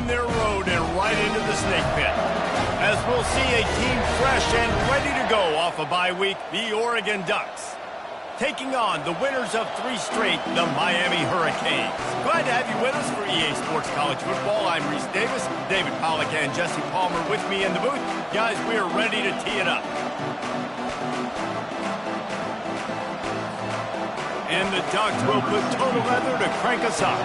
on their road and right into the snake pit. As we'll see a team fresh and ready to go off a bye week, the Oregon Ducks. Taking on the winners of 3 straight, the Miami Hurricanes. Glad to have you with us for EA Sports College Football. I'm Reese Davis, David Pollack and Jesse Palmer with me in the booth. Guys, we are ready to tee it up. And the Ducks will put total leather to crank us up.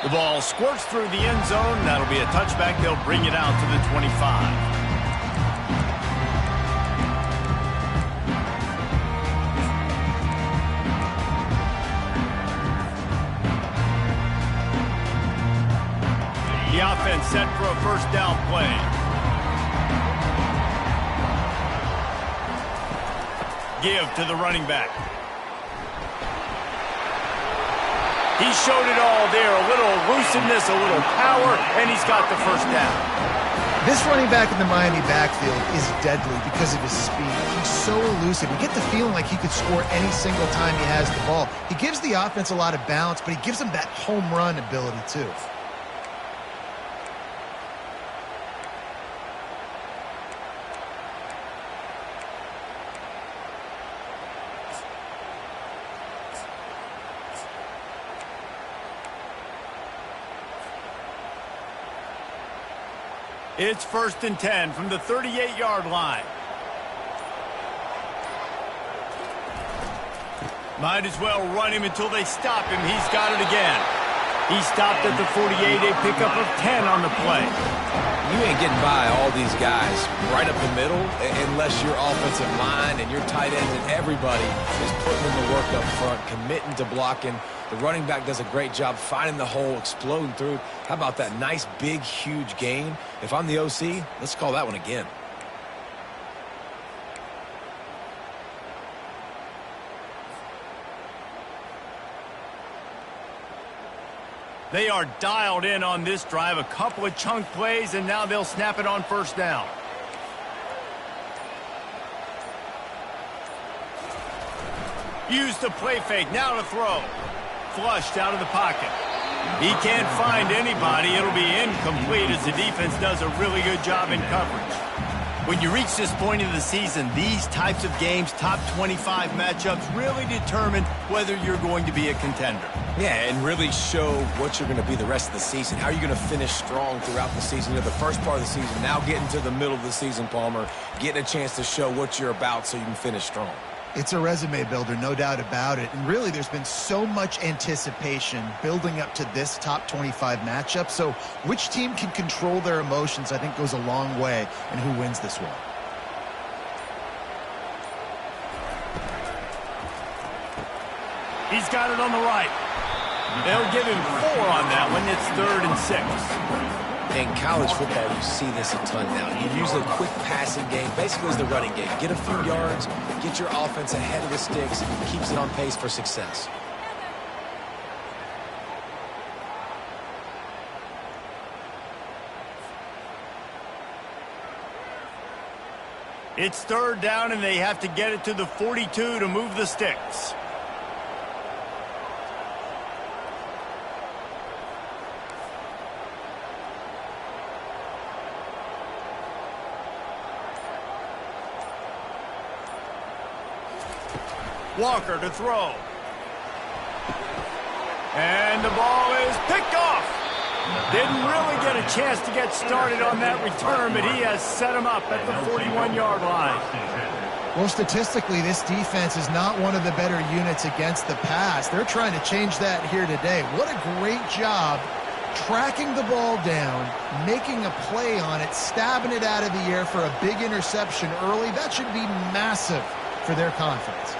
The ball squirts through the end zone. That'll be a touchback. They'll bring it out to the 25. The offense set for a first down play. Give to the running back. He showed it all there. A little elusiveness, a little power, and he's got the first down. This running back in the Miami backfield is deadly because of his speed. He's so elusive. You get the feeling like he could score any single time he has the ball. He gives the offense a lot of balance, but he gives them that home run ability too. It's 1st and 10 from the 38-yard line. Might as well run him until they stop him. He's got it again. He stopped at the 48, a pickup of 10 on the play. You ain't getting by all these guys right up the middle unless your offensive line and your tight ends and everybody is putting in the work up front, committing to blocking. The running back does a great job finding the hole, exploding through. How about that nice, big, huge gain? If I'm the OC, let's call that one again. They are dialed in on this drive. A couple of chunk plays, and now they'll snap it on first down. Use the play fake. Now to throw. Flushed out of the pocket. He can't find anybody. It'll be incomplete as the defense does a really good job in coverage. When you reach this point in the season, these types of games, top 25 matchups, really determine whether you're going to be a contender. Yeah, and really show what you're going to be the rest of the season. How are you going to finish strong throughout the season? You know, the first part of the season, now getting to the middle of the season, Palmer, getting a chance to show what you're about so you can finish strong. It's a resume builder, no doubt about it. And really, there's been so much anticipation building up to this top 25 matchup. So which team can control their emotions, I think, goes a long way in who wins this one. He's got it on the right. They'll give him 4 on that one. It's 3rd and 6. In college football, you see this a ton now. You use a quick passing game, basically as the running game. Get a few yards, get your offense ahead of the sticks, keeps it on pace for success. It's 3rd down, and they have to get it to the 42 to move the sticks. Walker to throw. And the ball is picked off. Didn't really get a chance to get started on that return, but he has set him up at the 41-yard line. Well, statistically, this defense is not one of the better units against the pass. They're trying to change that here today. What a great job tracking the ball down, making a play on it, stabbing it out of the air for a big interception early. That should be massive for their confidence.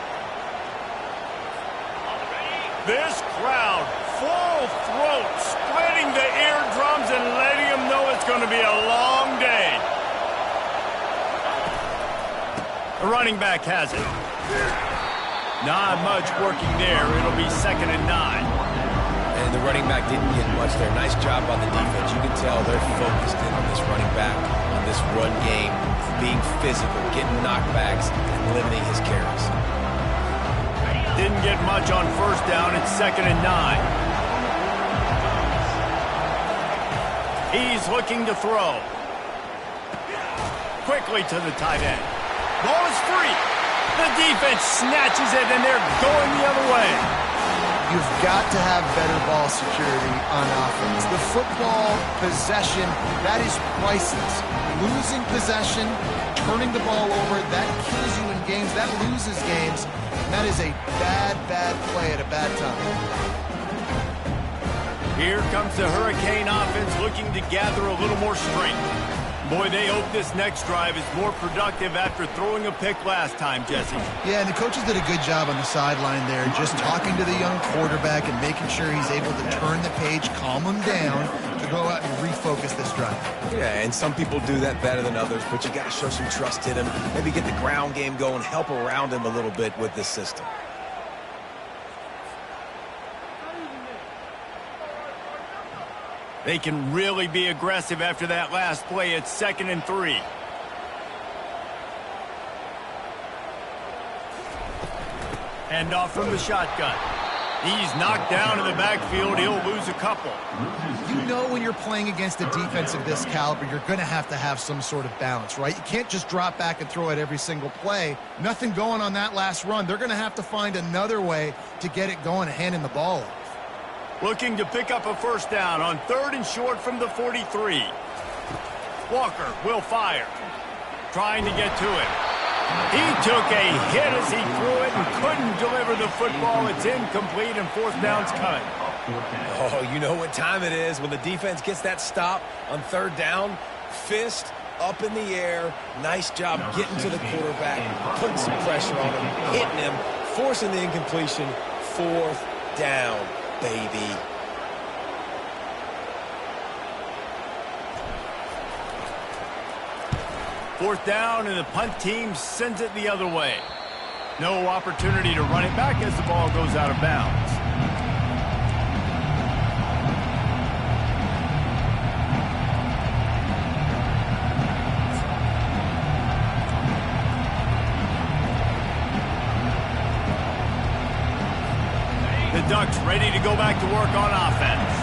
This crowd, full throat, splitting the eardrums and letting them know it's going to be a long day. The running back has it. Not much working there. It'll be 2nd and 9. And the running back didn't get much there. Nice job by the defense. You can tell they're focused in on this running back, on this run game, being physical, getting knockbacks, and limiting his carries. Didn't get much on first down. It's 2nd and 9. He's looking to throw. Quickly to the tight end. Ball is free. The defense snatches it, and they're going the other way. You've got to have better ball security on offense. The football possession, that is priceless. Losing possession, turning the ball over, that kills you in games. That loses games. And that is a bad, bad play at a bad time. Here comes the Hurricane offense looking to gather a little more strength. Boy, they hope this next drive is more productive after throwing a pick last time, Jesse. Yeah, and the coaches did a good job on the sideline there, just talking to the young quarterback and making sure he's able to turn the page, calm him down, to go out and refocus this drive. Yeah, and some people do that better than others, but you got to show some trust in him, maybe get the ground game going, help around him a little bit with this system. They can really be aggressive after that last play. It's 2nd and 3. Hand off from the shotgun. He's knocked down in the backfield. He'll lose a couple. You know when you're playing against a defense of this caliber, you're going to have some sort of balance, right? You can't just drop back and throw it every single play. Nothing going on that last run. They're going to have to find another way to get it going and hand him the ball off. Looking to pick up a first down on 3rd and short from the 43. Walker will fire. Trying to get to it. He took a hit as he threw it and couldn't deliver the football. It's incomplete and 4th down's coming. Oh, you know what time it is when the defense gets that stop on 3rd down. Fist up in the air. Nice job getting to the quarterback, putting some pressure on him, hitting him, forcing the incompletion. 4th down. Baby. Fourth down, and the punt team sends it the other way. No opportunity to run it back as the ball goes out of bounds. The Ducks ready to go back to work on offense.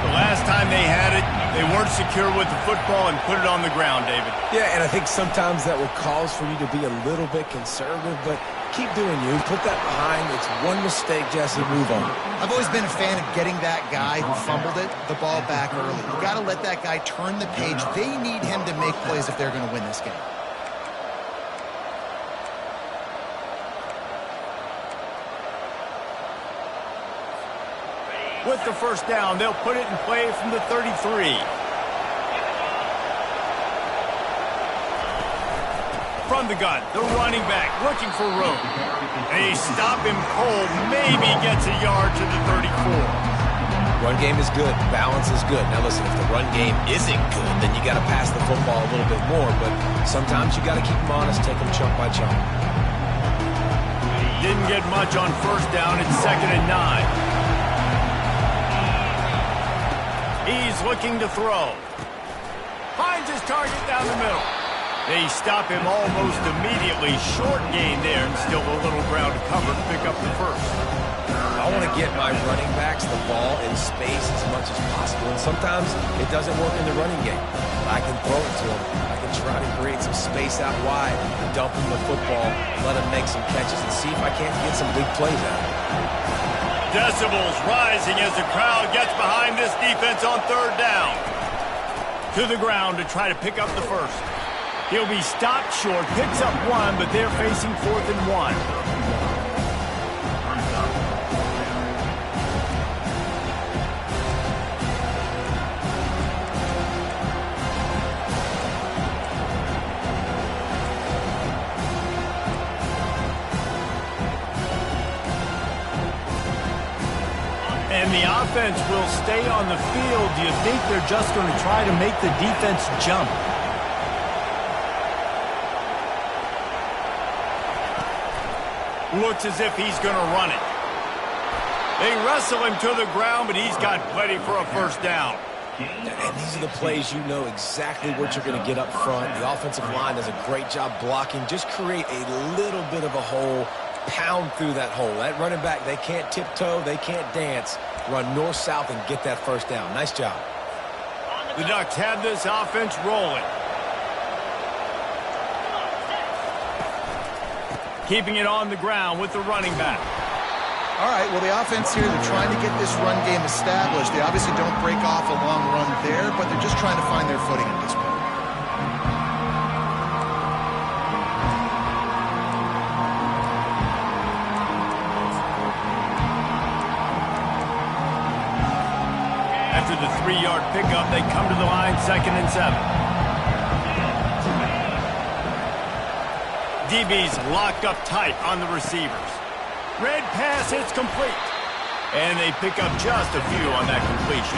The last time they had it, they weren't secure with the football and put it on the ground, David. Yeah, and I think sometimes that will cause for you to be a little bit conservative, but keep doing you. Put that behind. It's one mistake, Jesse. Move on. I've always been a fan of getting that guy who fumbled it, the ball back early. You got to let that guy turn the page. They need him to make plays if they're going to win this game. With the first down, they'll put it in play from the 33. From the gun, the running back looking for room. They stop him cold, maybe gets a yard to the 34. Run game is good. Balance is good. Now listen, if the run game isn't good, then you got to pass the football a little bit more, but sometimes you got to keep them honest, take them chunk by chunk. Didn't get much on first down. It's 2nd and 9. He's looking to throw. Finds his target down the middle. They stop him almost immediately. Short gain there, and still a little ground to cover to pick up the first. I want to get my running backs the ball in space as much as possible, and sometimes it doesn't work in the running game. I can throw it to him. I can try to create some space out wide, dump him the football, let him make some catches, and see if I can't get some big plays out of it. Decibels rising as the crowd gets behind this defense on 3rd down. To the ground to try to pick up the first. He'll be stopped short, picks up 1, but they're facing 4th and 1. And the offense will stay on the field. Do you think they're just going to try to make the defense jump? Looks as if he's going to run it. They wrestle him to the ground, but he's got plenty for a first down. And these are the plays you know exactly what you're going to get up front. The offensive line does a great job blocking. Just create a little bit of a hole, pound through that hole. That running back, they can't tiptoe, they can't dance. Run north-south and get that first down. Nice job. The Ducks have this offense rolling. Keeping it on the ground with the running back. All right, well, the offense here, they're trying to get this run game established. They obviously don't break off a long run there, but they're just trying to find their footing at this point. After the 3-yard pickup, they come to the line, 2nd and 7. DB's locked up tight on the receivers. Red pass, it's complete. And they pick up just a few on that completion.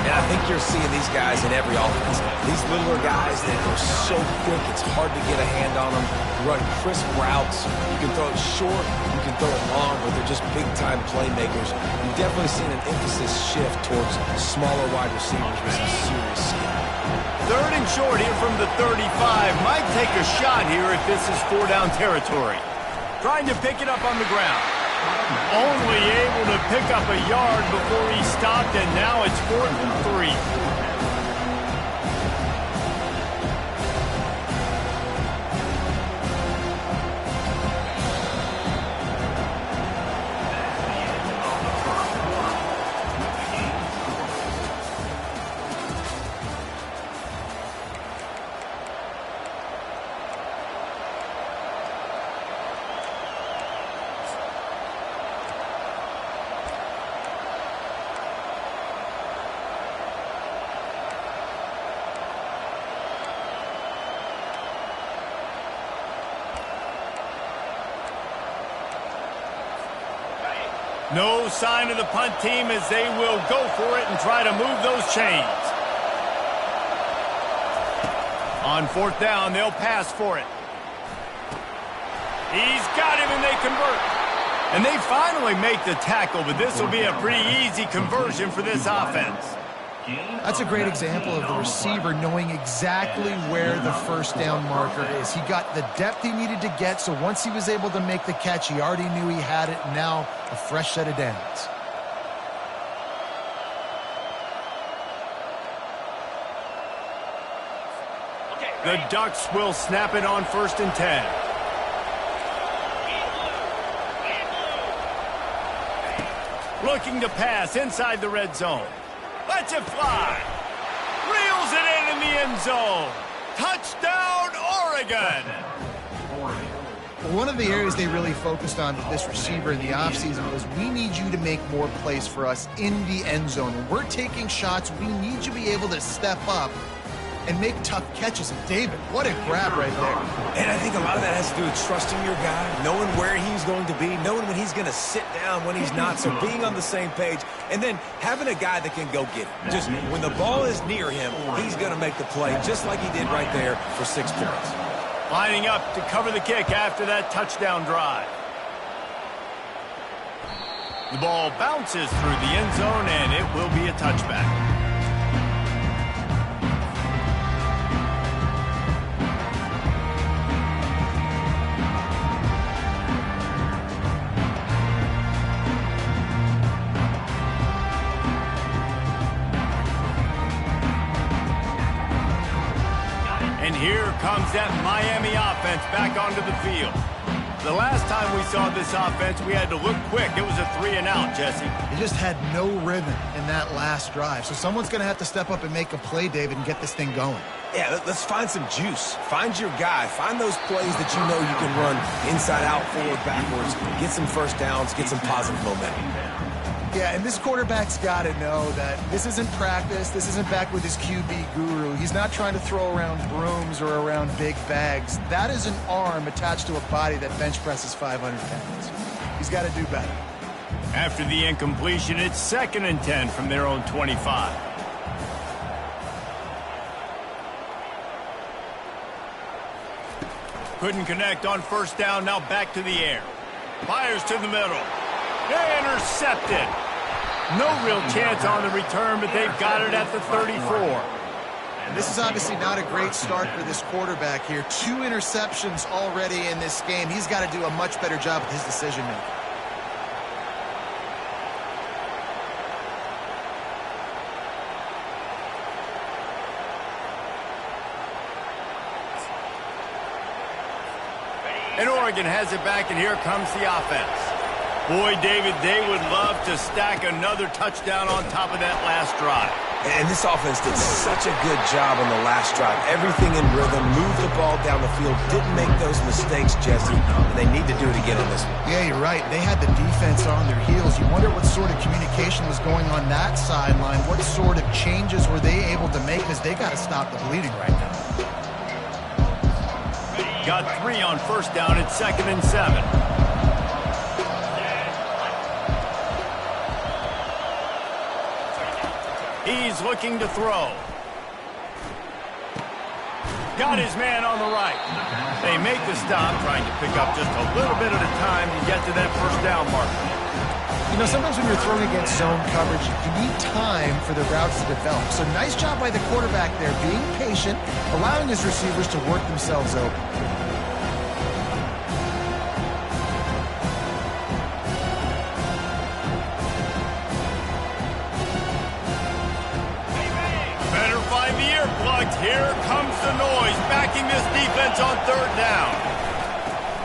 And I think you're seeing these guys in every offense. These littler guys that are so quick, it's hard to get a hand on them. Run crisp routes. You can throw it short, you can throw it long, but they're just big-time playmakers. You've definitely seen an emphasis shift towards smaller wide receivers with some serious skill. 3rd and short here from the 35. Might take a shot here if this is 4-down territory. Trying to pick it up on the ground. Only able to pick up a yard before he stopped, and now it's 4th and 3. No sign of the punt team as they will go for it and try to move those chains. On 4th down, they'll pass for it. He's got him and they convert. And they finally make the tackle, but this will be a pretty easy conversion for this offense. That's a great example of the receiver knowing exactly where the first down marker is. He got the depth he needed to get, so once he was able to make the catch, he already knew he had it. Now a fresh set of downs. The Ducks will snap it on 1st and 10. Looking to pass inside the red zone. Lets it fly. Reels it in the end zone. Touchdown, Oregon. One of the areas they really focused on with this receiver in the offseason was, we need you to make more plays for us in the end zone. When we're taking shots, we need you to be able to step up and make tough catches. And David, what a grab right there. And I think a lot of that has to do with trusting your guy, knowing where he's going to be, knowing when he's going to sit down, when he's not, so being on the same page, and then having a guy that can go get it. Just when the ball is near him, he's going to make the play, just like he did right there for 6 points. Lining up to cover the kick after that touchdown drive. The ball bounces through the end zone, and it will be a touchback. Here comes that Miami offense back onto the field. The last time we saw this offense, we had to look quick. It was a 3-and-out, Jesse. They just had no rhythm in that last drive. So someone's going to have to step up and make a play, David, and get this thing going. Yeah, let's find some juice. Find your guy. Find those plays that you know you can run inside out, forward, backwards. Get some first downs. Get some positive momentum. Yeah, and this quarterback's got to know that this isn't practice. This isn't back with his QB guru. He's not trying to throw around brooms or around big bags. That is an arm attached to a body that bench presses 500 pounds. He's got to do better. After the incompletion, it's 2nd and 10 from their own 25. Couldn't connect on 1st down, now back to the air. Fires to the middle. Intercepted. No real chance on the return, but they've got it at the 34. This is obviously not a great start for this quarterback here. 2 interceptions already in this game. He's got to do a much better job with his decision-making. And Oregon has it back, and here comes the offense. Boy, David, they would love to stack another touchdown on top of that last drive. And this offense did such a good job on the last drive. Everything in rhythm, moved the ball down the field, didn't make those mistakes, Jesse, and they need to do it again in this one. Yeah, you're right. They had the defense on their heels. You wonder what sort of communication was going on that sideline. What sort of changes were they able to make, because they got to stop the bleeding right now. Got 3 on first down at 2nd and 7. He's looking to throw. Got his man on the right. They make the stop, trying to pick up just a little bit at a time to get to that first down marker. You know, sometimes when you're throwing against zone coverage, you need time for the routes to develop. So nice job by the quarterback there, being patient, allowing his receivers to work themselves open. Here comes the noise, backing this defense on 3rd down.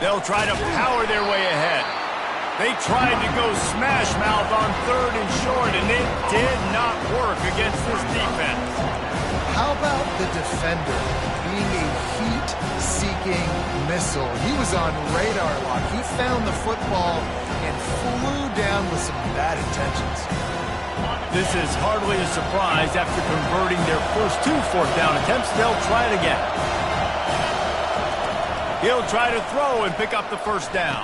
They'll try to power their way ahead. They tried to go smash mouth on 3rd and short, and it did not work against this defense. How about the defender being a heat-seeking missile? He was on radar lock. He found the football and flew down with some bad intentions. This is hardly a surprise. After converting their first 2 fourth down attempts, they'll try it again. He'll try to throw and pick up the first down.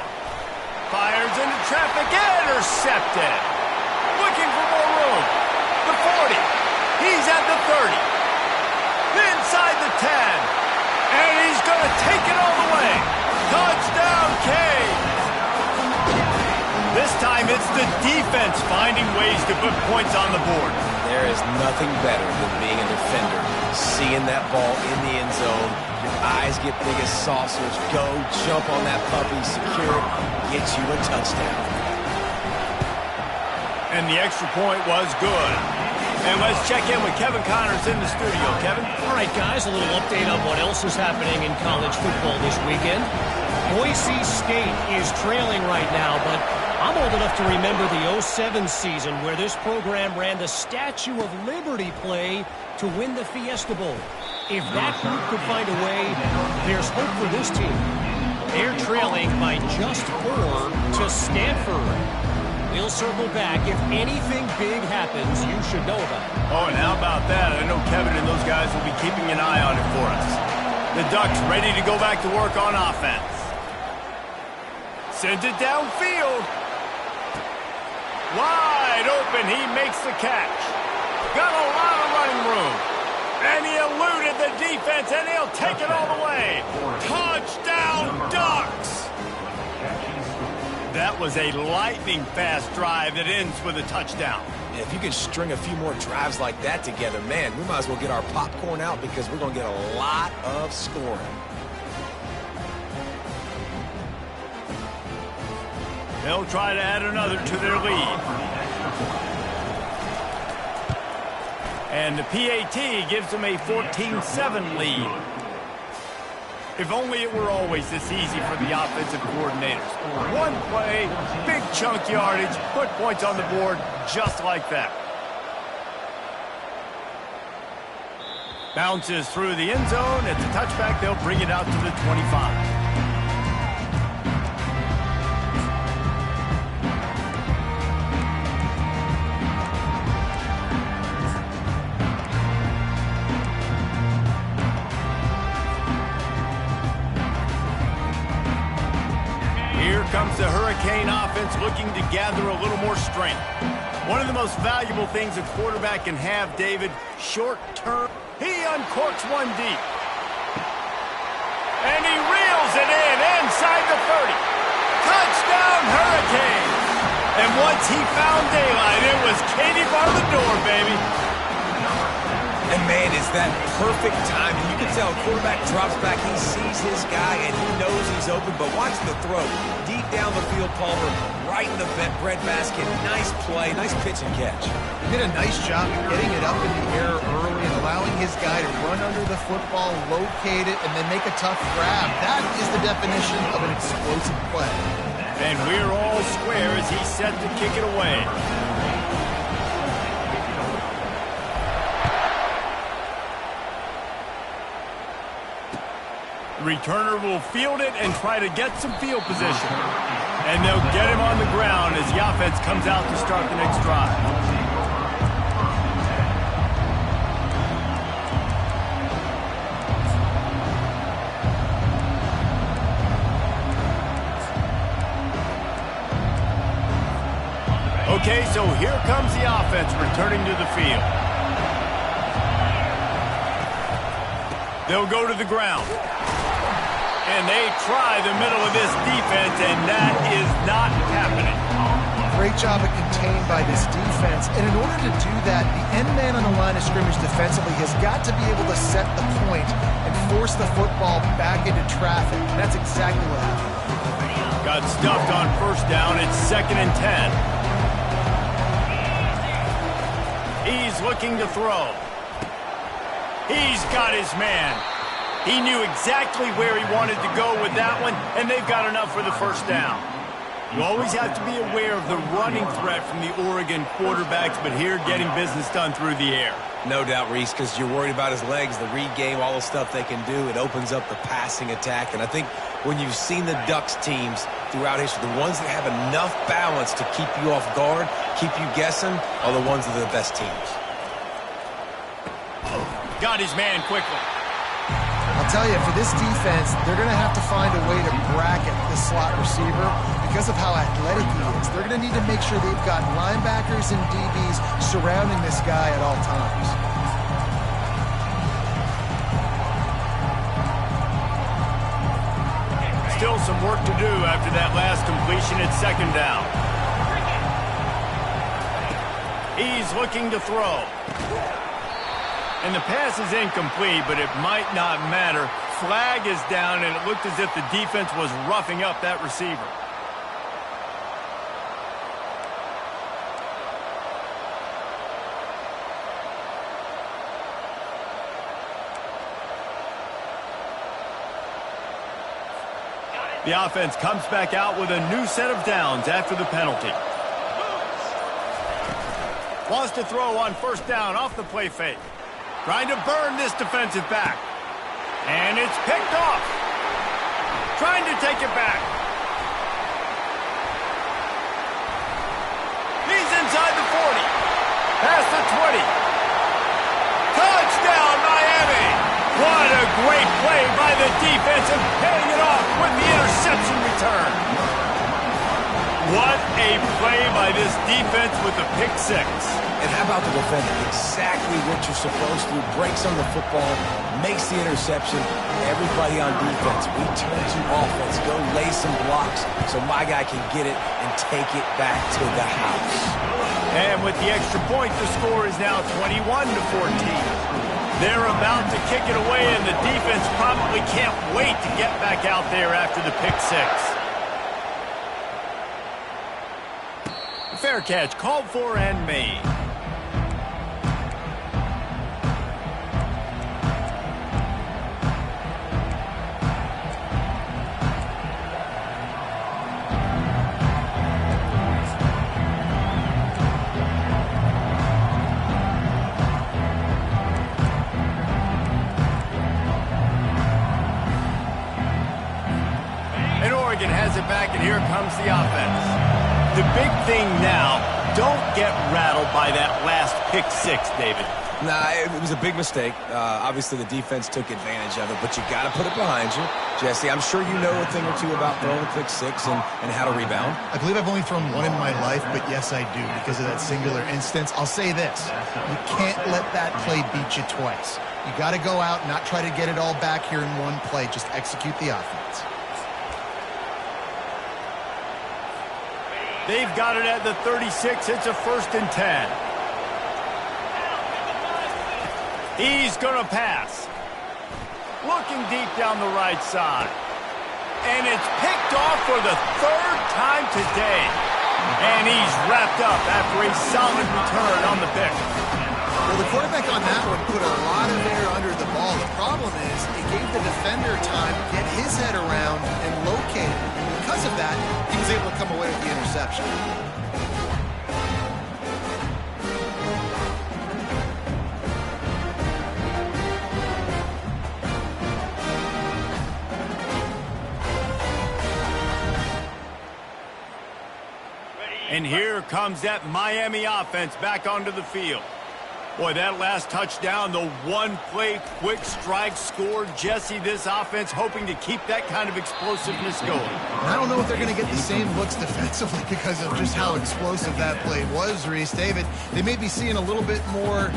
Fires into traffic, intercepted. Looking for more room. The 40. He's at the 30. Inside the 10. And he's going to take it all the way. Touchdown, Cade. This time it's the defense finding ways to put points on the board. There is nothing better than being a defender. Seeing that ball in the end zone, your eyes get big as saucers. Go, jump on that puppy, secure it, get you a touchdown. And the extra point was good. And let's check in with Kevin Connors in the studio. Kevin? All right, guys, a little update on what else is happening in college football this weekend. Boise State is trailing right now, but I'm old enough to remember the 07 season where this program ran the Statue of Liberty play to win the Fiesta Bowl. If that group could find a way, there's hope for this team. They're trailing by just 4 to Stanford. We'll circle back. If anything big happens, you should know about it. Oh, and how about that? I know Kevin and those guys will be keeping an eye on it for us. The Ducks ready to go back to work on offense. Sends it downfield. Wide open, he makes the catch. Got a lot of running room. And he eluded the defense, and he'll take it all the way. Touchdown, Ducks! That was a lightning-fast drive that ends with a touchdown. And if you can string a few more drives like that together, man, we might as well get our popcorn out because we're going to get a lot of scoring. They'll try to add another to their lead. And the PAT gives them a 14-7 lead. If only it were always this easy for the offensive coordinators. One play, big chunk yardage, put points on the board just like that. Bounces through the end zone. It's a touchback. They'll bring it out to the 25. Comes the Hurricane offense looking to gather a little more strength. One of the most valuable things a quarterback can have, David, short term. He uncorks one deep. And he reels it in inside the 30. Touchdown, Hurricane. And once he found daylight, it was Katie bar the door, baby. And, man, is that perfect timing. You can tell quarterback drops back. He sees his guy, and he knows he's open. But watch the throw. Deep down the field, Palmer, right in the breadbasket. Nice play, nice pitch and catch. He did a nice job of getting it up in the air early and allowing his guy to run under the football, locate it, and then make a tough grab. That is the definition of an explosive play. And we're all square as he's set to kick it away. Returner will field it and try to get some field position. And they'll get him on the ground as the offense comes out to start the next drive. Okay, so here comes the offense returning to the field. They'll go to the ground. And they try the middle of this defense, and that is not happening. Great job of contained by this defense. And in order to do that, the end man on the line of scrimmage defensively has got to be able to set the point and force the football back into traffic. And that's exactly what happened. Got stuffed on first down. It's 2nd and 10. He's looking to throw. He's got his man. He knew exactly where he wanted to go with that one, and they've got enough for the first down. You always have to be aware of the running threat from the Oregon quarterbacks, but here getting business done through the air. No doubt, Reese, because you're worried about his legs, the read game, all the stuff they can do. It opens up the passing attack, and I think when you've seen the Ducks teams throughout history, the ones that have enough balance to keep you off guard, keep you guessing, are the ones that are the best teams. Got his man quickly. I'll tell you, for this defense, they're going to have to find a way to bracket the slot receiver because of how athletic he is. They're going to need to make sure they've got linebackers and DBs surrounding this guy at all times. Still some work to do after that last completion at 2nd down. He's looking to throw. And the pass is incomplete, but it might not matter. Flag is down, and it looked as if the defense was roughing up that receiver. The offense comes back out with a new set of downs after the penalty. Wants to throw on first down off the play fake. Trying to burn this defensive back. And it's picked off. Trying to take it back. He's inside the 40. Past the 20. Touchdown, Miami. What a great play by the defense and paying it off with the interception return. What a play by this defense with the pick six. And how about the defender? Exactly what you're supposed to. Breaks on the football, makes the interception. Everybody on defense, we turn to offense. Go lay some blocks so my guy can get it and take it back to the house. And with the extra point, the score is now 21-14. They're about to kick it away, and the defense probably can't wait to get back out there after the pick six. Fair catch called for and made. Has it back, and here comes the offense. The big thing now, don't get rattled by that last pick six, David. Nah, it was a big mistake. Obviously, the defense took advantage of it, but you got to put it behind you. Jesse, I'm sure you know a thing or two about throwing a pick six and how to rebound. I believe I've only thrown one in my life, but yes, I do because of that singular instance. I'll say this. You can't let that play beat you twice. You got to go out and not try to get it all back here in one play. Just execute the offense. They've got it at the 36. It's a 1st and 10. He's going to pass. Looking deep down the right side. And it's picked off for the third time today. And he's wrapped up after a solid return on the pick. Well, the quarterback on that one put a lot of air under the ball. The problem is it gave the defender time to get his head around and locate it. And because of that, he was able to come away with the interception. And here comes that Miami offense back onto the field. Boy, that last touchdown, the one-play quick strike score. Jesse, this offense hoping to keep that kind of explosiveness going. I don't know if they're going to get the same looks defensively because of just how explosive that play was, Reese. David, they may be seeing a little bit more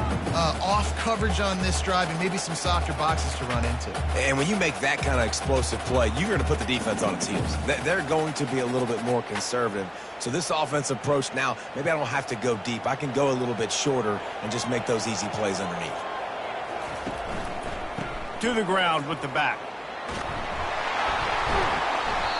off coverage on this drive and maybe some softer boxes to run into. And when you make that kind of explosive play, you're going to put the defense on its heels. They're going to be a little bit more conservative. So this offensive approach now, maybe I don't have to go deep. I can go a little bit shorter and just make those easy plays underneath. To the ground with the back.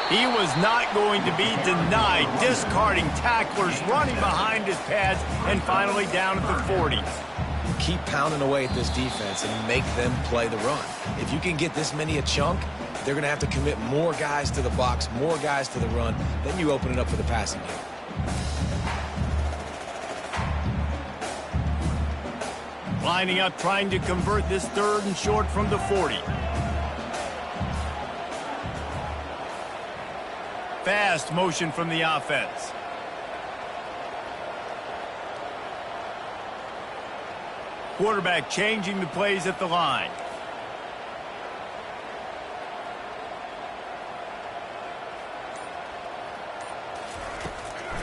He was not going to be denied, discarding tacklers, running behind his pads, and finally down at the 40s. Keep pounding away at this defense and make them play the run. If you can get this many a chunk, they're going to have to commit more guys to the box, more guys to the run. Then you open it up for the passing game. Lining up, trying to convert this third and short from the 40. Fast motion from the offense. Quarterback changing the plays at the line.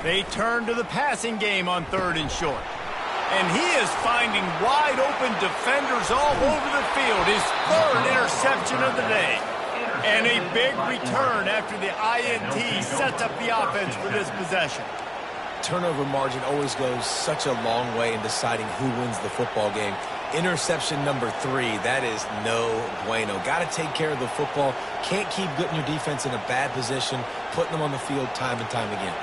They turn to the passing game on third and short. And he is finding wide open defenders all over the field. His third interception of the day. And a big return after the INT sets up the offense for this possession. Turnover margin always goes such a long way in deciding who wins the football game. Interception number 3, that is no bueno. Got to take care of the football. Can't keep putting your defense in a bad position, putting them on the field time and time again.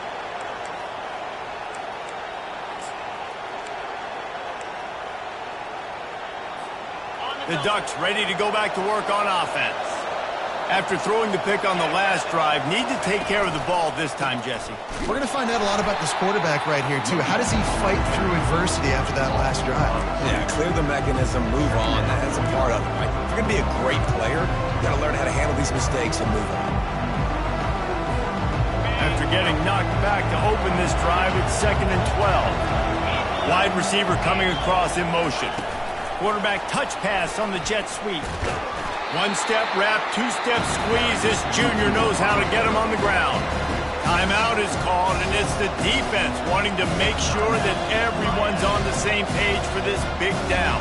The Ducks ready to go back to work on offense. After throwing the pick on the last drive, need to take care of the ball this time, Jesse. We're going to find out a lot about this quarterback right here, too. How does he fight through adversity after that last drive? Yeah, clear the mechanism, move on. That's a part of it, right? If you're going to be a great player, you got to learn how to handle these mistakes and move on. After getting knocked back to open this drive, it's 2nd and 12. Wide receiver coming across in motion. Quarterback touch pass on the jet sweep. One-step wrap, two-step squeeze. This junior knows how to get him on the ground. Timeout is called, and it's the defense wanting to make sure that everyone's on the same page for this big down.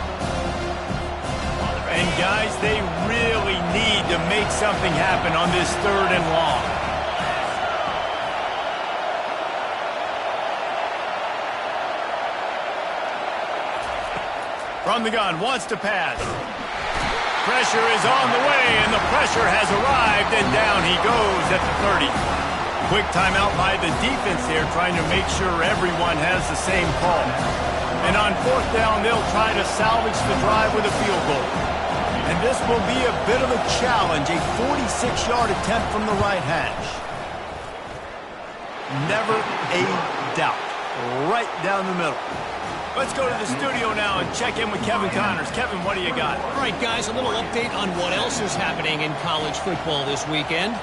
And guys, they really need to make something happen on this third and long. From the gun, wants to pass. Pressure is on the way, and the pressure has arrived, and down he goes at the 30. Quick timeout by the defense here, trying to make sure everyone has the same call. And on 4th down, they'll try to salvage the drive with a field goal. And this will be a bit of a challenge, a 46-yard attempt from the right hash. Never a doubt. Right down the middle. Let's go to the studio now and check in with Kevin Connors. Kevin, what do you got? All right, guys, a little update on what else is happening in college football this weekend.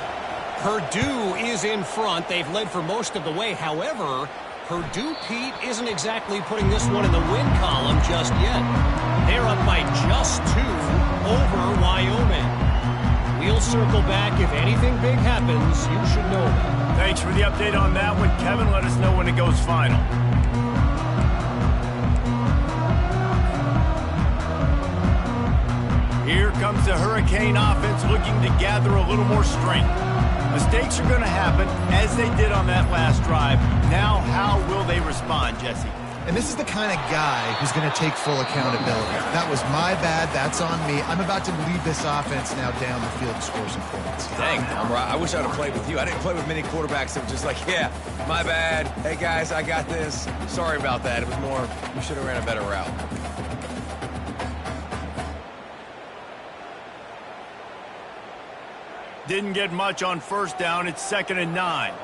Purdue is in front. They've led for most of the way. However, Purdue, Pete, isn't exactly putting this one in the win column just yet. They're up by just 2 over Wyoming. We'll circle back. If anything big happens, you should know that. Thanks for the update on that one, Kevin. Let us know when it goes final. Here comes the Hurricane offense looking to gather a little more strength. Mistakes are going to happen, as they did on that last drive. Now, how will they respond, Jesse? And this is the kind of guy who's going to take full accountability. That was my bad. That's on me. I'm about to lead this offense now down the field and score some points. Dang, I wish I would have played with you. I didn't play with many quarterbacks that were just like, yeah, my bad. Hey, guys, I got this. Sorry about that. It was more, we should have ran a better route. Didn't get much on first down. It's 2nd and 9.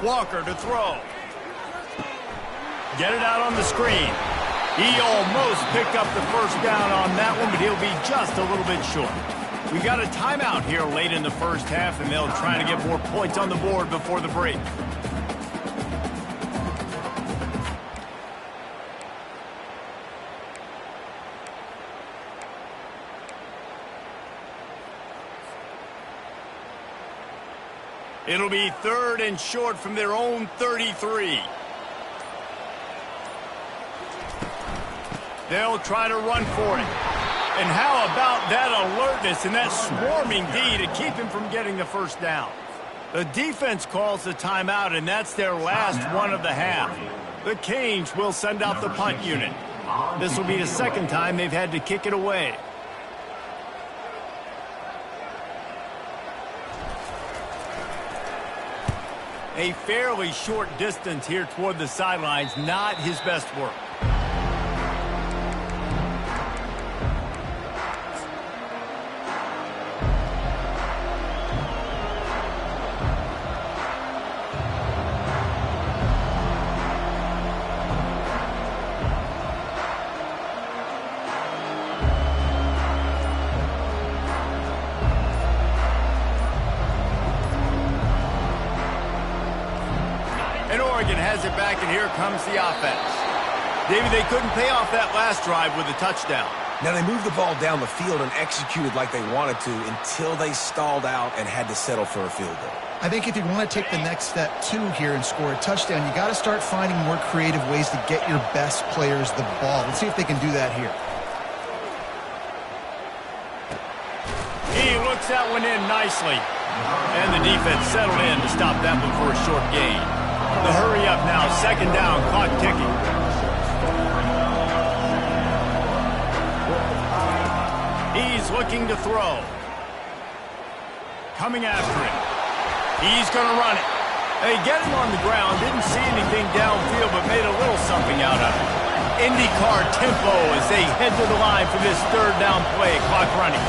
Walker to throw. Get it out on the screen. He almost picked up the first down on that one, but he'll be just a little bit short. We got a timeout here late in the first half, and they'll try to get more points on the board before the break. It'll be 3rd and short from their own 33. They'll try to run for it. And how about that alertness and that swarming D to keep him from getting the first down? The defense calls the timeout, and that's their last one of the half. The Canes will send out the punt unit. This will be the second time they've had to kick it away. A fairly short distance here toward the sidelines, not his best work. Has it back, and here comes the offense. David, they couldn't pay off that last drive with a touchdown. Now, they moved the ball down the field and executed like they wanted to until they stalled out and had to settle for a field goal. I think if you want to take the next step, too, here and score a touchdown, you got to start finding more creative ways to get your best players the ball. Let's see if they can do that here. He looks that one in nicely. And the defense settled in to stop that one for a short gain. The hurry up now, 2nd down, clock ticking. He's looking to throw. Coming after it. He's going to run it. They get him on the ground, didn't see anything downfield, but made a little something out of it. IndyCar tempo as they head to the line for this 3rd down play, clock running.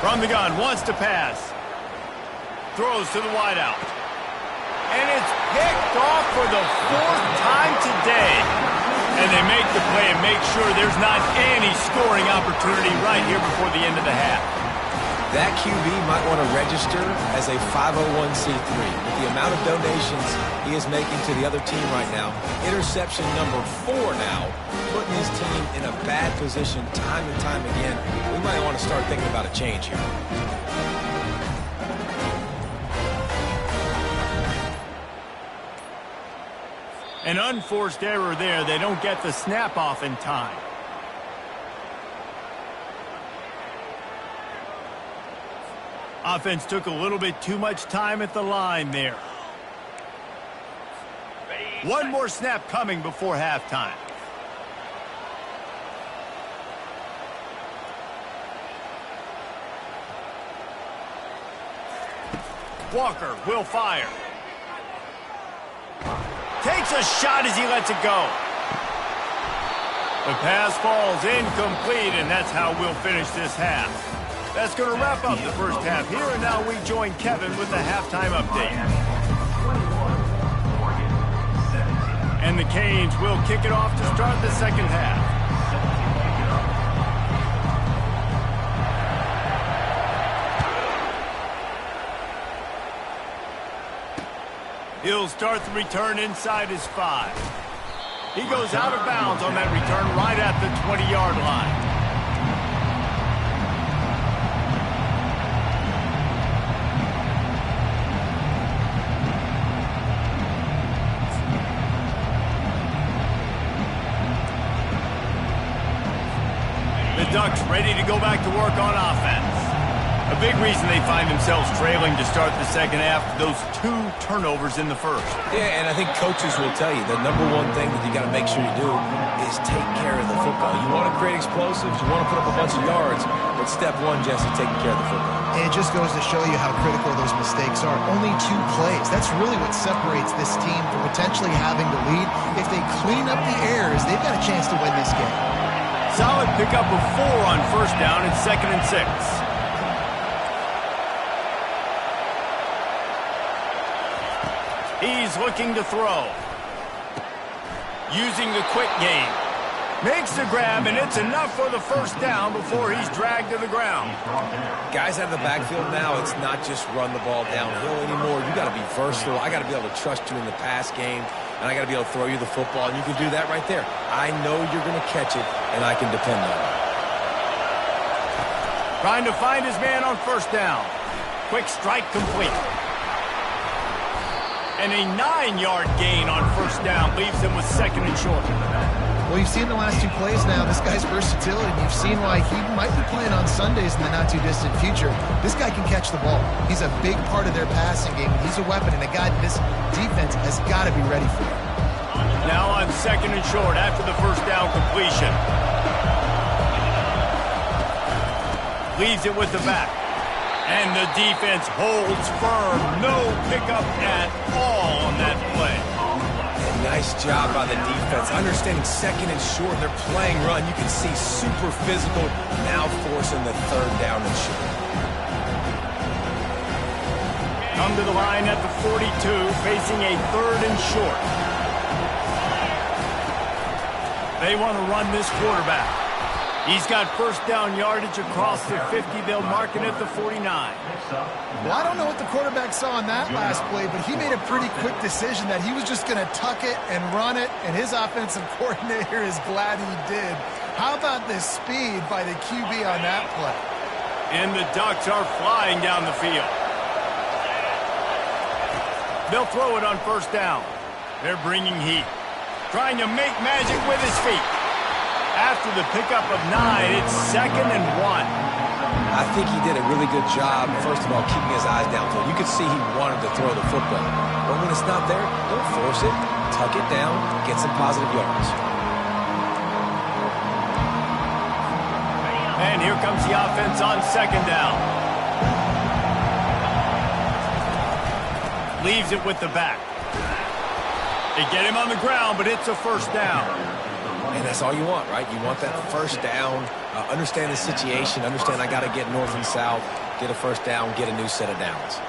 From the gun, wants to pass. Throws to the wideout. And it's picked off for the 4th time today. And they make the play and make sure there's not any scoring opportunity right here before the end of the half. That QB might want to register as a 501c3. With the amount of donations he is making to the other team right now, interception number 4 now, putting his team in a bad position time and time again. We might want to start thinking about a change here. An unforced error there. They don't get the snap off in time. Offense took a little bit too much time at the line there. One more snap coming before halftime. Walker will fire. Takes a shot as he lets it go. The pass falls incomplete, and that's how we'll finish this half. That's going to wrap up the first half here, and now we join Kevin with the halftime update. And the Canes will kick it off to start the second half. He'll start the return inside his 5. He goes out of bounds on that return right at the 20-yard line. The Ducks ready to go back to work on offense. A big reason they find themselves trailing to start the second half, those 2 turnovers in the first. Yeah, and I think coaches will tell you the number one thing that you got to make sure you do is take care of the football. You want to create explosives, you want to put up a bunch of yards, but step one, Jesse, taking care of the football. It just goes to show you how critical those mistakes are. Only 2 plays. That's really what separates this team from potentially having the lead. If they clean up the errors, they've got a chance to win this game. Solid pickup of 4 on first down and 2nd and 6. He's looking to throw. Using the quick game. Makes the grab, and it's enough for the first down before he's dragged to the ground. Guys out of the backfield now, it's not just run the ball downhill anymore. You got to be versatile. I got to be able to trust you in the pass game, and I got to be able to throw you the football, and you can do that right there. I know you're going to catch it, and I can depend on it. Trying to find his man on first down. Quick strike complete. And a 9-yard gain on first down leaves him with 2nd and short. Well, you've seen the last 2 plays now. This guy's versatility. You've seen why he might be playing on Sundays in the not-too-distant future. This guy can catch the ball. He's a big part of their passing game. He's a weapon, and a guy this defense has got to be ready for. Now on 2nd and short after the first down completion. Leaves it with the back. And the defense holds firm. No pickup at all on that play. Nice job by the defense. Understanding 2nd and short, they're playing run. You can see super physical, now forcing the 3rd down and short. Come to the line at the 42, facing a 3rd and short. They want to run this quarterback. He's got first down yardage across the 50. They'll mark it at the 49. Well, I don't know what the quarterback saw on that last play, but he made a pretty quick decision that he was just going to tuck it and run it, and his offensive coordinator is glad he did. How about the speed by the QB on that play? And the Ducks are flying down the field. They'll throw it on first down. They're bringing heat. Trying to make magic with his feet. After the pickup of 9, it's 2nd and 1. I think he did a really good job, first of all, keeping his eyes downfield. You could see he wanted to throw the football. But when it's not there, don't force it. Tuck it down, get some positive yards. And here comes the offense on 2nd down. Leaves it with the back. They get him on the ground, but it's a first down. And that's all you want, right? You want that first down, understand the situation, understand I got to get north and south, get a first down, get a new set of downs.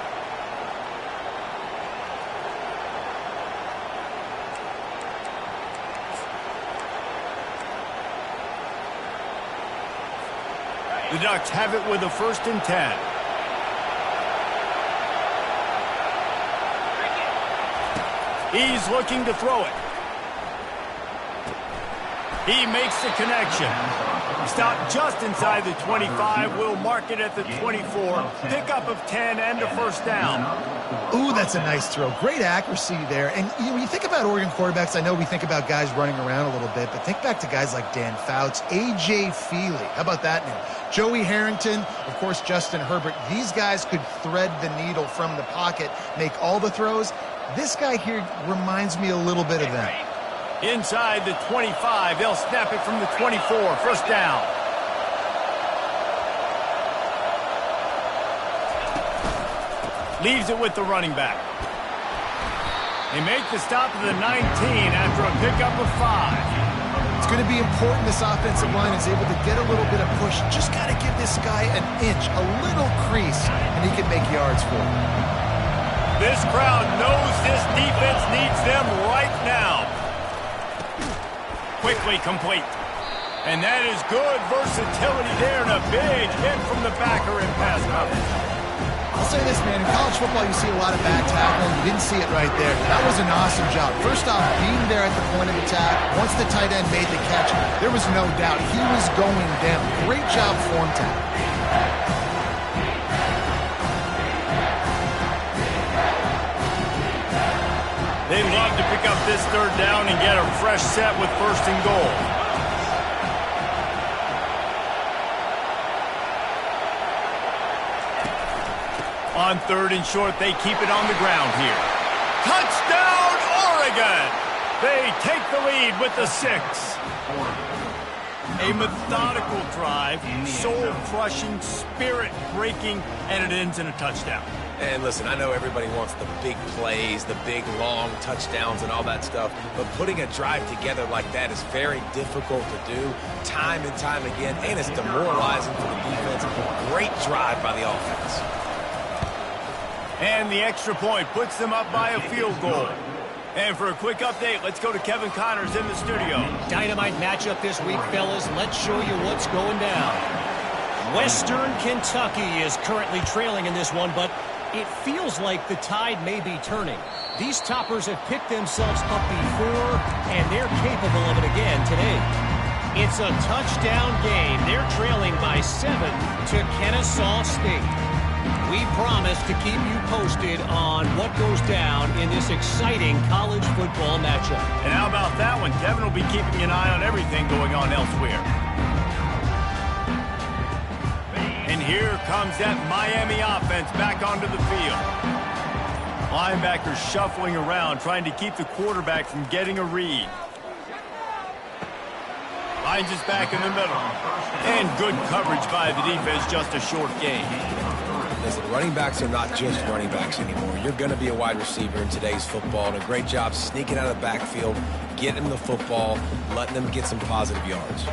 The Ducks have it with a 1st and 10. He's looking to throw it. He makes the connection. Stopped just inside the 25. We'll mark it at the 24. Pickup of 10 and a first down. Ooh, that's a nice throw. Great accuracy there. And when you think about Oregon quarterbacks, I know we think about guys running around a little bit, but think back to guys like Dan Fouts, A.J. Feely. How about that name? Joey Harrington, of course, Justin Herbert. These guys could thread the needle from the pocket, make all the throws. This guy here reminds me a little bit of them. Inside the 25, they'll snap it from the 24. First down. Leaves it with the running back. They make the stop at the 19 after a pickup of 5. It's going to be important this offensive line is able to get a little bit of push. Just got to give this guy an inch, a little crease, and he can make yards for him. This crowd knows this defense needs them right now. Quickly complete. And that is good versatility there, and a big hit from the backer in pass coverage. I'll say this, man. In college football, you see a lot of back tackling. You didn't see it right there. That was an awesome job. First off, being there at the point of attack. Once the tight end made the catch, there was no doubt he was going down. Great job form tackle. They'd love to pick up this third down and get a fresh set with 1st and goal. On 3rd and short, they keep it on the ground here. Touchdown, Oregon! They take the lead with the 6. A methodical drive, soul-crushing, spirit-breaking, and it ends in a touchdown. And listen, I know everybody wants the big plays, the big, long touchdowns and all that stuff, but putting a drive together like that is very difficult to do time and time again, and it's demoralizing for the defense. Great drive by the offense. And the extra point puts them up by a field goal. And for a quick update, let's go to Kevin Connors in the studio. Dynamite matchup this week, fellas. Let's show you what's going down. Western Kentucky is currently trailing in this one, but it feels like the tide may be turning. These toppers have picked themselves up before, and they're capable of it again today. It's a touchdown game. They're trailing by 7 to Kennesaw State. We promise to keep you posted on what goes down in this exciting college football matchup. And how about that one? Kevin will be keeping an eye on everything going on elsewhere. And here comes that Miami offense back onto the field. Linebackers shuffling around, trying to keep the quarterback from getting a read. Finds us back in the middle. And good coverage by the defense, just a short gain. Listen, running backs are not just running backs anymore. You're going to be a wide receiver in today's football, and a great job sneaking out of the backfield, getting them the football, letting them get some positive yards.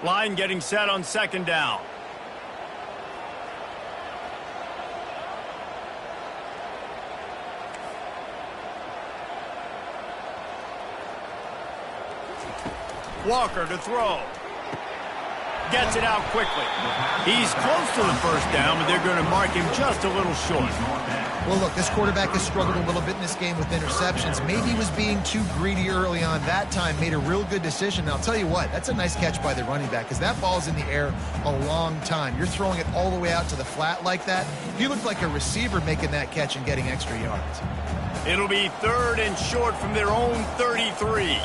Line getting set on 2nd down. Walker to throw. Gets it out quickly. He's close to the 1st down, but they're going to mark him just a little short. Well, look, this quarterback has struggled a little bit in this game with interceptions. Maybe he was being too greedy early on that time, made a real good decision. And I'll tell you what, that's a nice catch by the running back because that ball's in the air a long time. You're throwing it all the way out to the flat like that. He looked like a receiver making that catch and getting extra yards. It'll be 3rd and short from their own 33.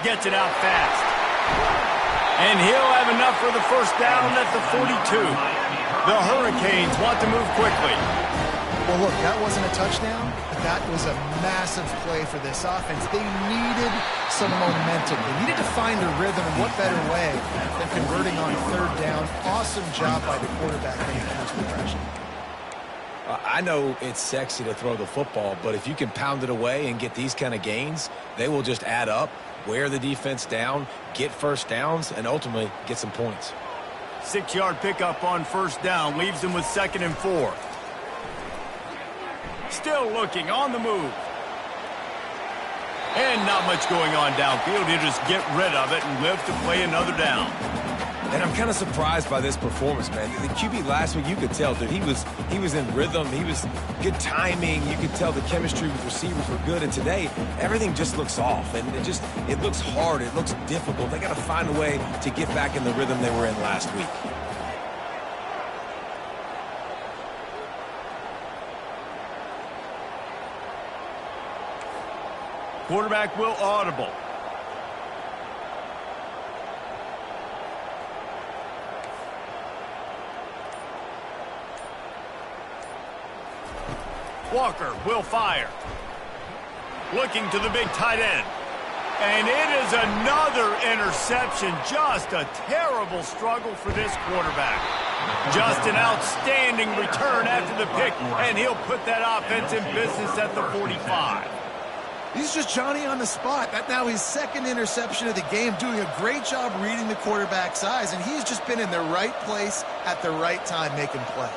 Gets it out fast. And he'll have enough for the 1st down at the 42. The Hurricanes want to move quickly. Well, look, that wasn't a touchdown, but that was a massive play for this offense. They needed some momentum. They needed to find a rhythm, and what better way than converting on 3rd down. Awesome job by the quarterback making this progression. I know it's sexy to throw the football, but if you can pound it away and get these kind of gains, they will just add up, wear the defense down, get 1st downs, and ultimately get some points. 6-yard pickup on 1st down leaves them with 2nd and 4. Still looking on the move. And not much going on downfield. He'll just get rid of it and live to play another down. And I'm kind of surprised by this performance, man. The QB last week, you could tell, dude, he was in rhythm. He was good timing. You could tell the chemistry with receivers were good. And today, everything just looks off. And it looks hard. It looks difficult. They got to find a way to get back in the rhythm they were in last week. Quarterback will audible. Walker will fire. Looking to the big tight end. And it is another interception. Just a terrible struggle for this quarterback. Just an outstanding return after the pick, and he'll put that offense in business at the 45. He's just Johnny on the spot. That's now his 2nd interception of the game, doing a great job reading the quarterback's eyes, and he's just been in the right place at the right time making plays.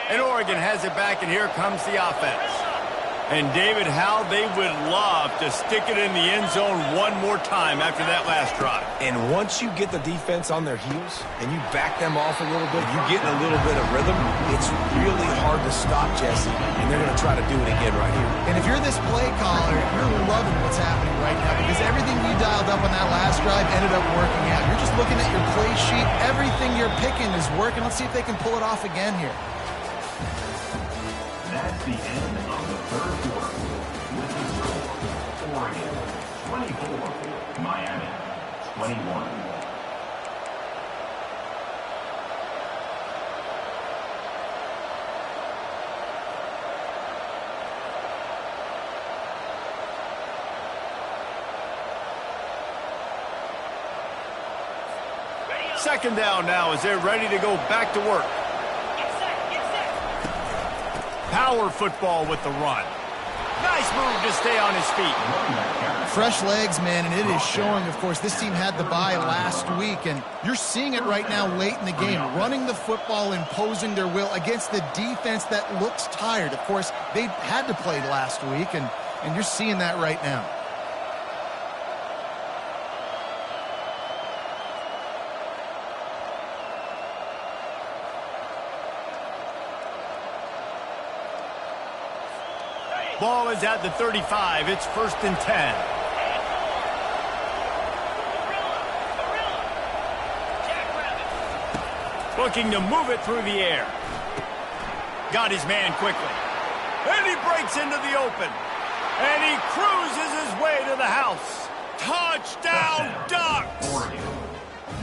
And Oregon has it back, and here comes the offense. And David, how they would love to stick it in the end zone one more time after that last drive. And once you get the defense on their heels and you back them off a little bit, you get in a little bit of rhythm, it's really hard to stop, Jesse, and they're going to try to do it again right here. And if you're this play caller, you're loving what's happening right now because everything you dialed up on that last drive ended up working out. You're just looking at your play sheet. Everything you're picking is working. Let's see if they can pull it off again here. That's the end of the third quarter. With the score, Oregon 24, Miami 21. Second down now as they're ready to go back to work. Power football with the run. Nice move to stay on his feet. Fresh legs, man, and it is showing, of course, this team had the bye last week, and you're seeing it right now late in the game, running the football, imposing their will against the defense that looks tired. Of course, they had to play last week, and you're seeing that right now. Ball is at the 35. It's 1st and 10. Looking to move it through the air. Got his man quickly. And he breaks into the open. And he cruises his way to the house. Touchdown, Ducks! Oregon,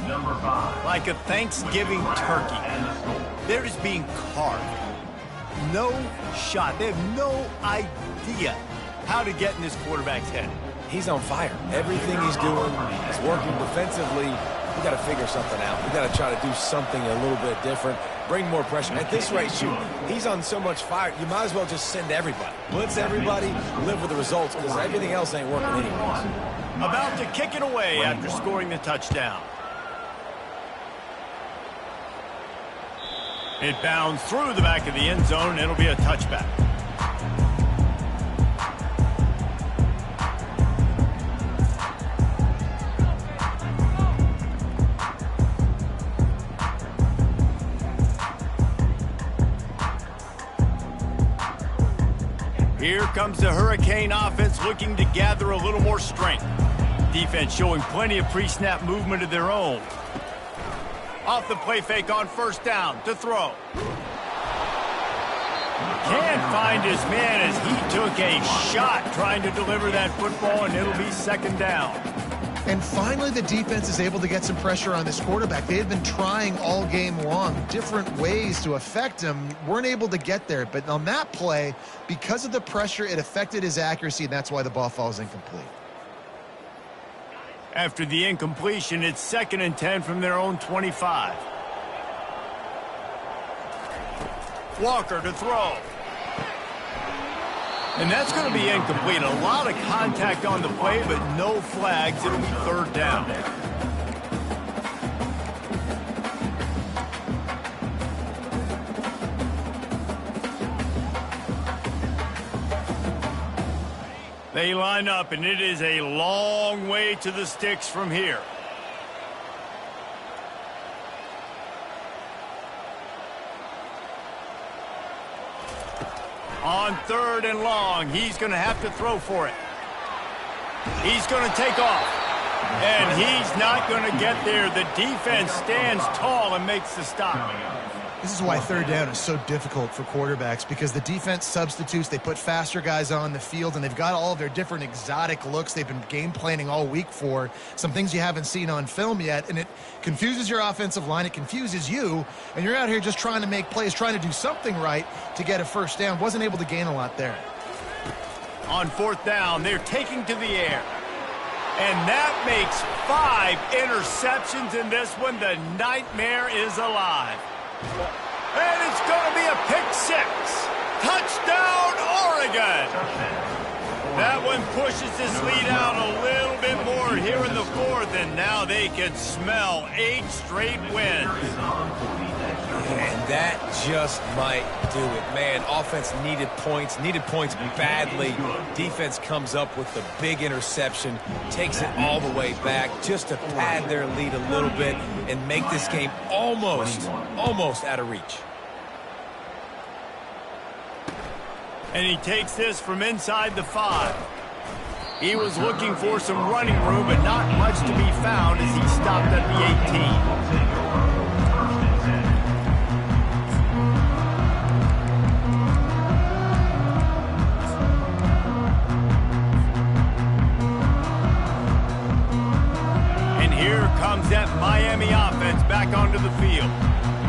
number 5. Like a Thanksgiving turkey, they're just being carved. No shot. They have no idea how to get in this quarterback's head. He's on fire. Everything he's doing is working defensively. We got to figure something out. We got to try to do something a little bit different. Bring more pressure. At this rate, shoot, he's on so much fire, you might as well just send everybody. Blitz everybody, live with the results, because everything else ain't working anyways. About to kick it away after scoring the touchdown. It bounds through the back of the end zone, and it'll be a touchback. Here comes the Hurricane offense looking to gather a little more strength. Defense showing plenty of pre-snap movement of their own. Off the play fake on 1st down to throw. Can't find his man as he took a shot trying to deliver that football, and it'll be 2nd down. And finally, the defense is able to get some pressure on this quarterback. They had been trying all game long different ways to affect him. Weren't able to get there. But on that play, because of the pressure, it affected his accuracy, and that's why the ball falls incomplete. After the incompletion, it's 2nd and 10 from their own 25. Walker to throw. And that's going to be incomplete. A lot of contact on the play, but no flags. It'll be 3rd down. They line up, and it is a long way to the sticks from here. On 3rd and long, he's going to have to throw for it. He's going to take off. And he's not going to get there. The defense stands tall and makes the stop. This is why 3rd down is so difficult for quarterbacks, because the defense substitutes. They put faster guys on the field, and they've got all of their different exotic looks they've been game planning all week for, some things you haven't seen on film yet, and it confuses your offensive line. It confuses you, and you're out here just trying to make plays, trying to do something right to get a 1st down. Wasn't able to gain a lot there. On 4th down, they're taking to the air. And that makes 5 interceptions in this one. The nightmare is alive. And it's going to be a pick 6. Touchdown, Oregon. That one pushes this lead out a little bit more here in the fourth, and now they can smell 8 straight wins. And that just might do it. Man, offense needed points badly. Defense comes up with the big interception, takes it all the way back just to pad their lead a little bit and make this game almost out of reach. And he takes this from inside the 5. He was looking for some running room, but not much to be found as he stopped at the 18. That Miami offense back onto the field.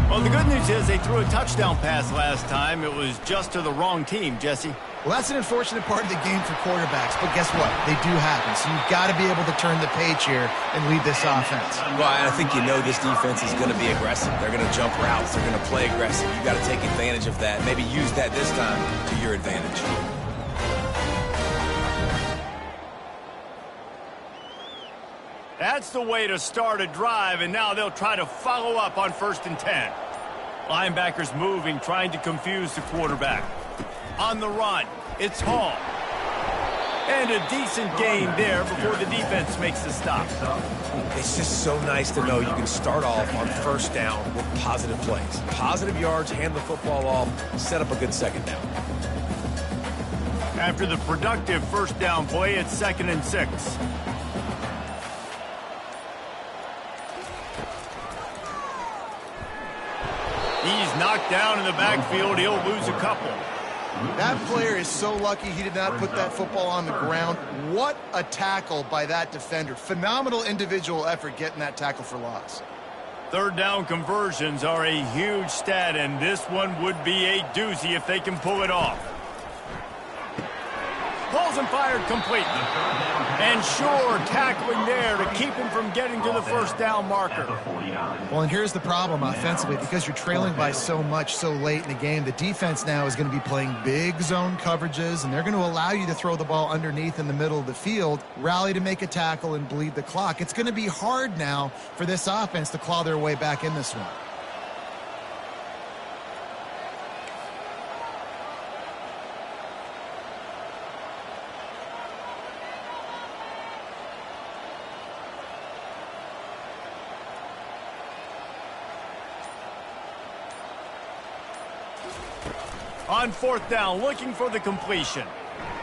Well, the good news is they threw a touchdown pass last time. It was just to the wrong team, Jesse. Well, that's an unfortunate part of the game for quarterbacks, but guess what? They do happen, so you've got to be able to turn the page here and lead this offense. Well, I think you know this defense is going to be aggressive. They're going to jump routes. They're going to play aggressive. You've got to take advantage of that. Maybe use that this time to your advantage. That's the way to start a drive, and now they'll try to follow up on 1st and 10. Linebackers moving, trying to confuse the quarterback. On the run, it's Hall. And a decent gain there before the defense makes the stop. It's just so nice to know you can start off on 1st down with positive plays. Positive yards, hand the football off, set up a good 2nd down. After the productive 1st down play, it's 2nd and 6. He's knocked down in the backfield. He'll lose a couple. That player is so lucky he did not put that football on the ground. What a tackle by that defender. Phenomenal individual effort getting that tackle for loss. 3rd down conversions are a huge stat, and this one would be a doozy if they can pull it off. Balls and fired complete. And sure, tackling there to keep him from getting to the 1st down marker. Well, and here's the problem offensively. Because you're trailing by so much so late in the game, the defense now is going to be playing big zone coverages, and they're going to allow you to throw the ball underneath in the middle of the field, rally to make a tackle, and bleed the clock. It's going to be hard now for this offense to claw their way back in this one. On 4th down, looking for the completion.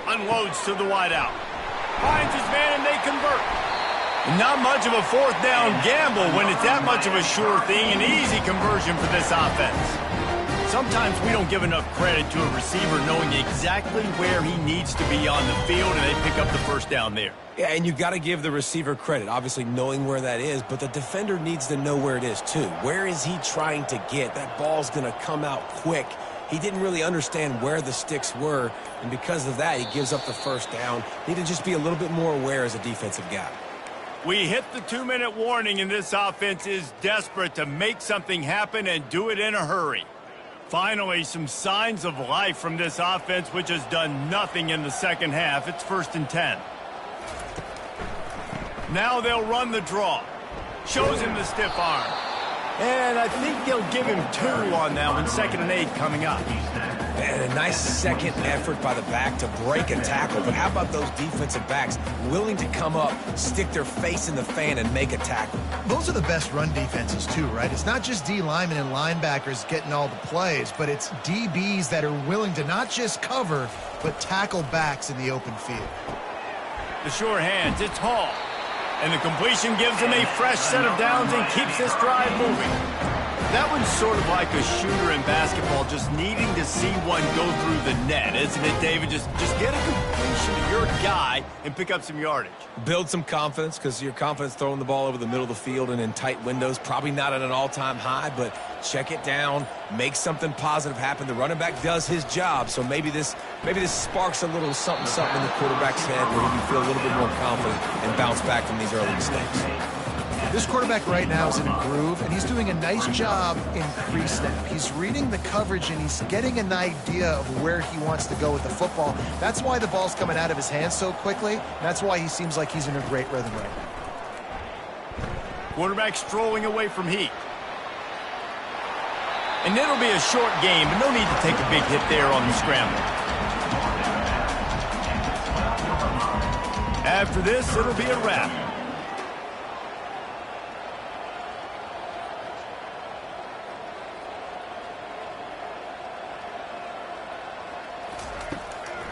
Unloads to the wideout. Finds his man and they convert. Not much of a 4th down gamble when it's that much of a sure thing. An easy conversion for this offense. Sometimes we don't give enough credit to a receiver knowing exactly where he needs to be on the field, and they pick up the 1st down there. Yeah, and you got to give the receiver credit, obviously knowing where that is, but the defender needs to know where it is too. Where is he trying to get? That ball's going to come out quick. He didn't really understand where the sticks were, and because of that, he gives up the 1st down. Need to just be a little bit more aware as a defensive guy. We hit the 2-minute warning, and this offense is desperate to make something happen and do it in a hurry. Finally, some signs of life from this offense, which has done nothing in the 2nd half. It's 1st and 10. Now they'll run the draw. Shows him the stiff arm. And I think they'll give him 2 on that one. 2nd and 8 coming up. And a nice second effort by the back to break a tackle. But how about those defensive backs willing to come up, stick their face in the fan, and make a tackle? Those are the best run defenses too, right? It's not just D linemen and linebackers getting all the plays, but it's DBs that are willing to not just cover, but tackle backs in the open field. The sure hands, it's Hall. And the completion gives him a fresh set of downs and keeps this drive moving. That one's sort of like a shooter in basketball, just needing to see one go through the net, isn't it, David? Just get a completion to your guy and pick up some yardage. Build some confidence, because your confidence throwing the ball over the middle of the field and in tight windows, probably not at an all-time high, but check it down, make something positive happen. The running back does his job, so maybe this sparks a little something in the quarterback's head where he can feel a little bit more confident and bounce back from these early mistakes. This quarterback right now is in a groove, and he's doing a nice job in pre-snap. He's reading the coverage, and he's getting an idea of where he wants to go with the football. That's why the ball's coming out of his hands so quickly. That's why he seems like he's in a great rhythm right now. Quarterback strolling away from heat. And it'll be a short game, but no need to take a big hit there on the scramble. After this, it'll be a wrap.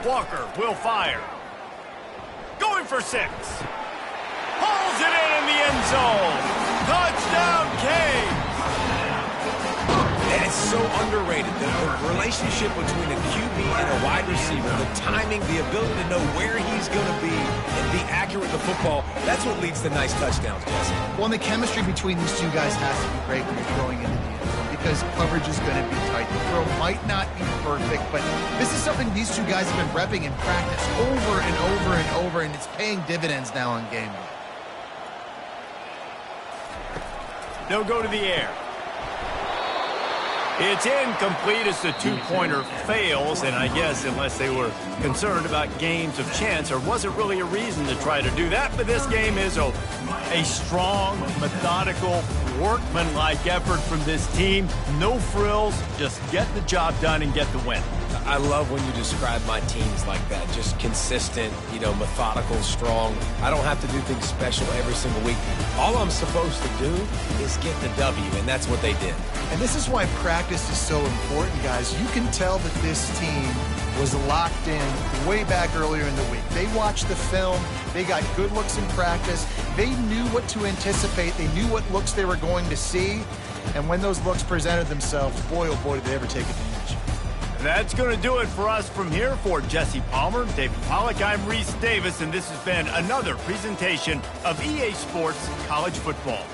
Walker will fire. Going for 6. Pulls it in the end zone. Touchdown, Canes. And it's so underrated. The relationship between a QB and a wide receiver, the timing, the ability to know where he's going to be and be accurate with the football, that's what leads to nice touchdowns, Jesse. Well, and the chemistry between these two guys has to be great when you're throwing into the end zone because coverage is going to be tight. The throw might not be perfect, but this is something these two guys have been repping in practice over and over and over, and it's paying dividends now on game day. They'll go to the air. It's incomplete as the two-pointer fails, and I guess unless they were concerned about games of chance, there wasn't really a reason to try to do that, but this game is a strong, methodical, workmanlike effort from this team. No frills, just get the job done and get the win. I love when you describe my teams like that. Just consistent, methodical, strong. I don't have to do things special every single week. All I'm supposed to do is get the W, and that's what they did. And this is why practice is so important, guys. You can tell that this team was locked in way back earlier in the week. They watched the film. They got good looks in practice. They knew what to anticipate. They knew what looks they were going to see. And when those looks presented themselves, boy, oh boy, did they ever take advantage. That's going to do it for us from here. For Jesse Palmer, David Pollack, I'm Reese Davis, and this has been another presentation of EA Sports College Football.